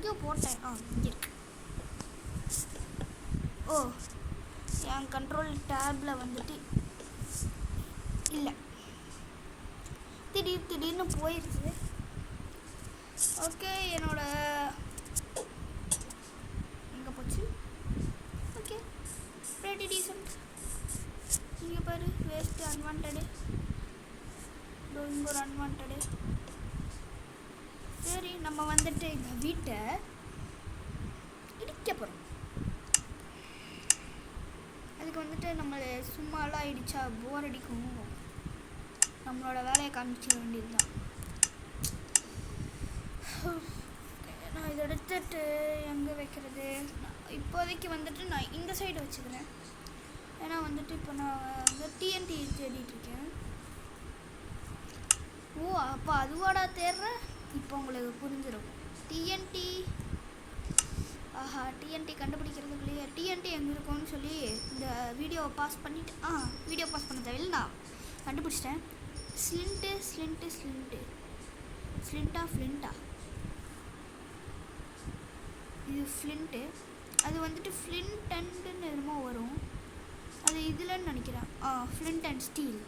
எங்கேயோ போட்டேன். இங்கே இருக்கு. ஓ, என் கண்ட்ரோல் டேப்பில் வந்துட்டு இல்லை, திடீர்னு போயிடுச்சு. ஓகே, என்னோட எங்கே போச்சு? Okay, pretty decent. இங்கே பாரு, வேஸ்ட்டு, அன்வான்டு. இங்கே ஒரு அன்வான்டு. சரி, நம்ம வந்துட்டு எங்கள் வீட்டை இடிக்க போகிறோம். அதுக்கு வந்துட்டு நம்மளை சும்மாலாம் ஆயிடுச்சா போர் அடிக்கும். நம்மளோட வேலையை காமிச்சிக்க வேண்டியது தான். நான் இதை எடுத்துட்டு எங்கே வைக்கிறது? இப்போதைக்கு வந்துட்டு நான் இந்த சைடு வச்சுக்கிறேன். ஏன்னா வந்துட்டு இப்போ நான் வந்து டிஎன்டி தேடிட்டுருக்கேன். ஓ, அப்போ அதுவாடா தேடுறேன். இப்போ உங்களுக்கு புரிஞ்சிடும். டிஎன்டி, ஆஹா, டிஎன்டி கண்டுபிடிக்கிறதுக்குள்ளேயே டிஎன்டி எங்கே இருக்கும்னு சொல்லி இந்த வீடியோவை பாஸ் பண்ணிவிட்டு வீடியோ பாஸ் பண்ண தேவையில்லை, நான் கண்டுபிடிச்சிட்டேன். ஃப்ளிண்ட்டா இது ஃப்ளிண்ட்டு. அது வந்துட்டு ஃப்ளிண்ட் அண்டுன்னு என்னமோ வரும். அது இதுலன்னு நினைக்கிறேன். Flint and Steeles.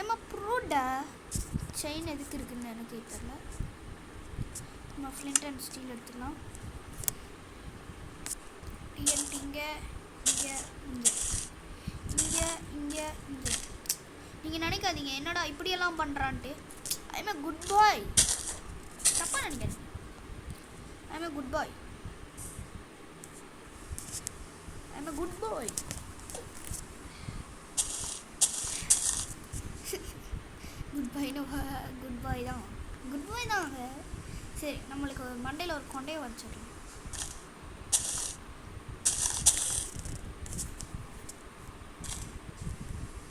ஏமா ப்ரூடா செயின் எதுக்கு இருக்குன்னு எனக்கு தெரியல. நம்ம ஃப்ளிண்ட் அண்ட் ஸ்டீல் எடுத்துக்கலாம். டிஎன்டி இங்கே. நீங்கள் நினைக்காதீங்க என்னடா இப்படியெல்லாம் பண்ணுறான்ட்டு. ஐ எம் குட் பாய். தப்பாக நினைக்காதீங்க. I am good boy. Good boy தான். சரி, நம்மளுக்கு மண்டையில் ஒரு கொண்டையை வச்சிடலாம்.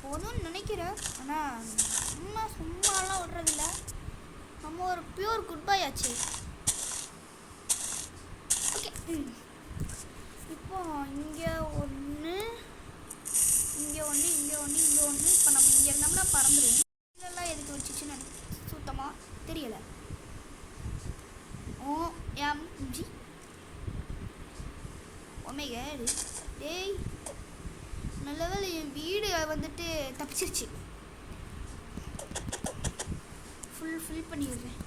போதும்னு நினைக்கிறேன். ஆனால் சும்மாலாம் விடுறதில்ல. நம்ம ஒரு பியூர் குட் பாய் ஆச்சு. ஓகே, இப்போ இங்கே ஒன்று. இப்போ நம்ம இங்கே இருந்தோம்னா பறந்துடும். இதெல்லாம் எதுக்கு வச்சுச்சுன்னு எனக்கு சுத்தமாக தெரியலை. OMG ஒமேகா டேய், நல்ல வேளை என் வீடு வந்துட்டு தப்பிச்சிருச்சு. ஃபில் பண்ணிடுறேன்.